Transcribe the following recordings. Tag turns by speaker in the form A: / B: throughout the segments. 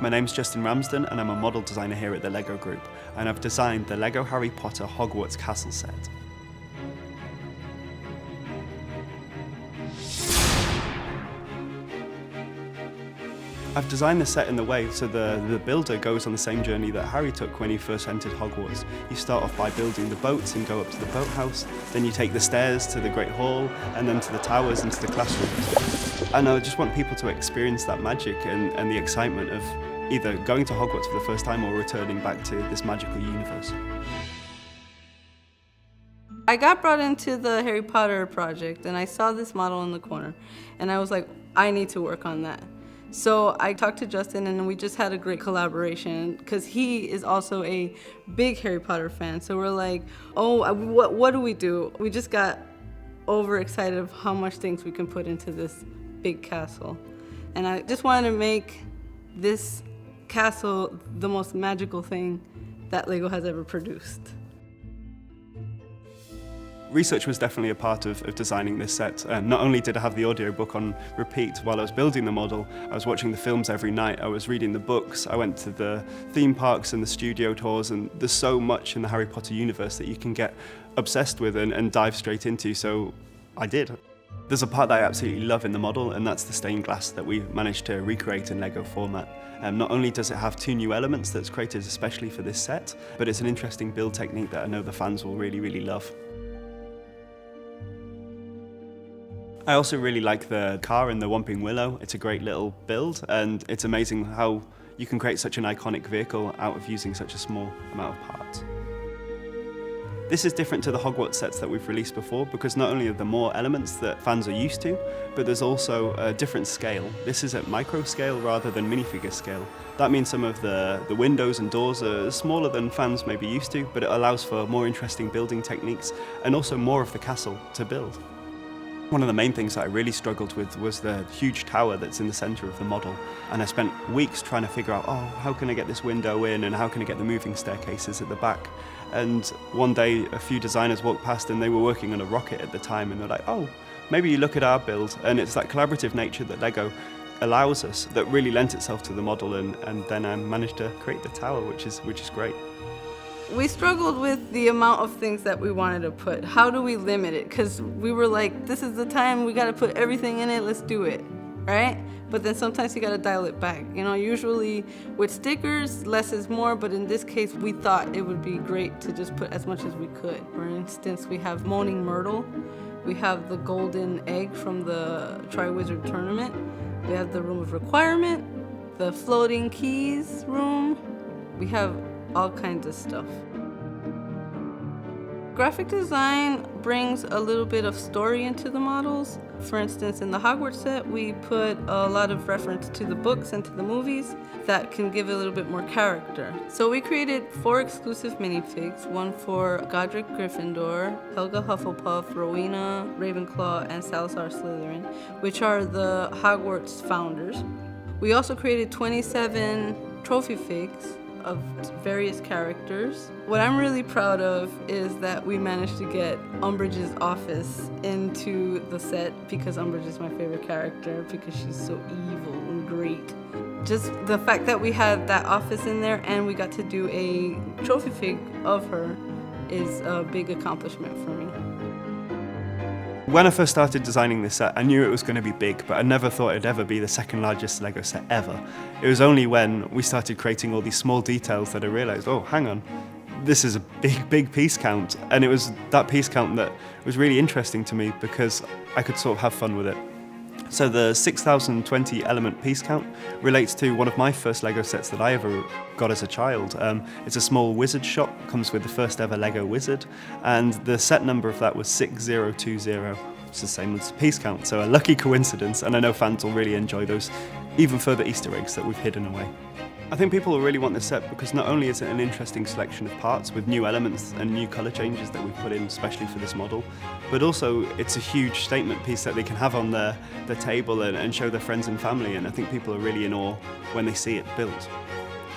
A: My name's Justin Ramsden and I'm a model designer here at the LEGO Group, and I've designed the LEGO Harry Potter Hogwarts Castle set. I've designed the set in the way so the builder goes on the same journey that Harry took when he first entered Hogwarts. You start off by building the boats and go up to the boathouse, then you take the stairs to the Great Hall, and then to the towers and to the classrooms. And I just want people to experience that magic and the excitement of either going to Hogwarts for the first time or returning back to this magical universe.
B: I got brought into the Harry Potter project and I saw this model in the corner and I was like, I need to work on that. So I talked to Justin and we just had a great collaboration because he is also a big Harry Potter fan. So we're like, oh, what do we do? We just got overexcited of how much things we can put into this big castle. And I just wanted to make this castle the most magical thing that LEGO has ever produced.
A: Research was definitely a part of designing this set. Not only did I have the audiobook on repeat while I was building the model, I was watching the films every night, I was reading the books, I went to the theme parks and the studio tours, and there's so much in the Harry Potter universe that you can get obsessed with and dive straight into, so I did. There's a part that I absolutely love in the model, and that's the stained glass that we managed to recreate in LEGO format. Not only does it have 2 new elements that's created especially for this set, but it's an interesting build technique that I know the fans will really, really love. I also really like the car in the Whomping Willow. It's a great little build, and it's amazing how you can create such an iconic vehicle out of using such a small amount of parts. This is different to the Hogwarts sets that we've released before because not only are there more elements that fans are used to, but there's also a different scale. This is at micro scale rather than minifigure scale. That means some of the windows and doors are smaller than fans may be used to, but it allows for more interesting building techniques and also more of the castle to build. One of the main things that I really struggled with was the huge tower that's in the center of the model, and I spent weeks trying to figure out, how can I get this window in and how can I get the moving staircases at the back? And one day a few designers walked past and they were working on a rocket at the time, and they're like, maybe you look at our build. And it's that collaborative nature that LEGO allows us that really lent itself to the model, and then I managed to create the tower, which is great.
B: We struggled with the amount of things that we wanted to put. How do we limit it? Because we were like, this is the time, we got to put everything in it, let's do it, right? But then sometimes you got to dial it back. Usually with stickers, less is more, but in this case, we thought it would be great to just put as much as we could. For instance, we have Moaning Myrtle, we have the golden egg from the Triwizard Tournament, we have the Room of Requirement, the Floating Keys room, we have all kinds of stuff. Graphic design brings a little bit of story into the models. For instance, in the Hogwarts set, we put a lot of reference to the books and to the movies that can give a little bit more character. So we created 4 exclusive minifigs, one for Godric Gryffindor, Helga Hufflepuff, Rowena, Ravenclaw, and Salazar Slytherin, which are the Hogwarts founders. We also created 27 trophy figs of various characters. What I'm really proud of is that we managed to get Umbridge's office into the set because Umbridge is my favorite character because she's so evil and great. Just the fact that we had that office in there and we got to do a trophy fig of her is a big accomplishment for me.
A: When I first started designing this set, I knew it was going to be big, but I never thought it'd ever be the second largest LEGO set ever. It was only when we started creating all these small details that I realized, hang on, this is a big piece count. And it was that piece count that was really interesting to me because I could sort of have fun with it. So the 6,020 element piece count relates to one of my first LEGO sets that I ever got as a child. It's a small wizard shop, comes with the first ever LEGO wizard, and the set number of that was 6020. It's the same as piece count, so a lucky coincidence, and I know fans will really enjoy those even further Easter eggs that we've hidden away. I think people will really want this set because not only is it an interesting selection of parts with new elements and new colour changes that we've put in especially for this model, but also it's a huge statement piece that they can have on their table and show their friends and family, and I think people are really in awe when they see it built.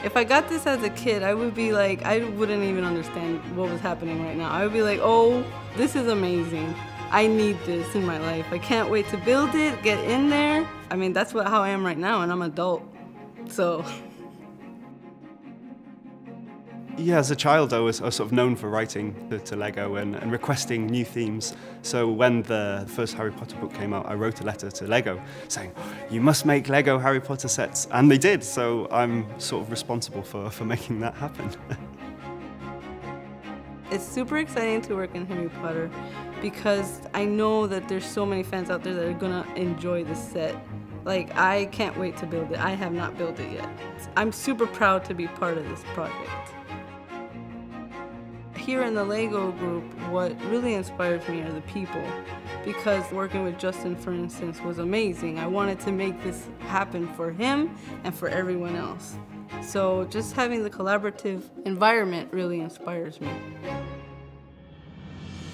B: If I got this as a kid, I would be like, I wouldn't even understand what was happening right now. I would be like, oh, this is amazing. I need this in my life. I can't wait to build it, get in there. I mean, that's how I am right now, and I'm an adult, so
A: Yeah, as a child, I was sort of known for writing to Lego and requesting new themes. So when the first Harry Potter book came out, I wrote a letter to Lego saying, you must make Lego Harry Potter sets. And they did, so I'm sort of responsible for making that happen.
B: It's super exciting to work in Harry Potter because I know that there's so many fans out there that are gonna enjoy this set. Like, I can't wait to build it. I have not built it yet. I'm super proud to be part of this project. Here in the Lego group, what really inspires me are the people, because working with Justin, for instance, was amazing. I wanted to make this happen for him and for everyone else. So just having the collaborative environment really inspires me.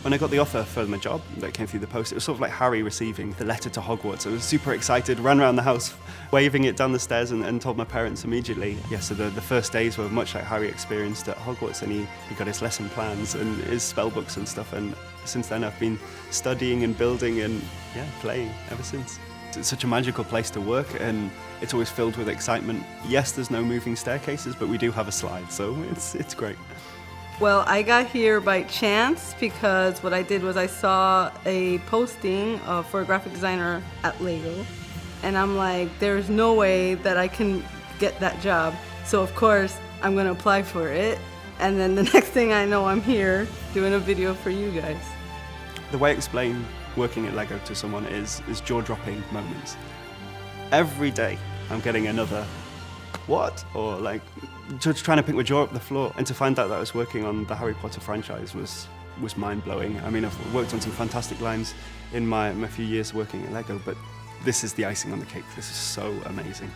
A: When I got the offer for my job that came through the post, it was sort of like Harry receiving the letter to Hogwarts. I was super excited, ran around the house, waving it down the stairs and told my parents immediately. Yeah, so the first days were much like Harry experienced at Hogwarts, and he got his lesson plans and his spell books and stuff, and since then I've been studying and building and playing ever since. It's such a magical place to work, and it's always filled with excitement. Yes, there's no moving staircases, but we do have a slide, so it's great.
B: Well, I got here by chance because what I did was I saw a posting for a graphic designer at Lego, and I'm like, there's no way that I can get that job. So of course, I'm gonna apply for it. And then the next thing I know, I'm here doing a video for you guys.
A: The way I explain working at Lego to someone is jaw-dropping moments. Every day, I'm getting another what? Or like, just trying to pick my jaw up the floor. And to find out that I was working on the Harry Potter franchise was mind-blowing. I mean, I've worked on some fantastic lines in my few years working at Lego, but this is the icing on the cake. This is so amazing.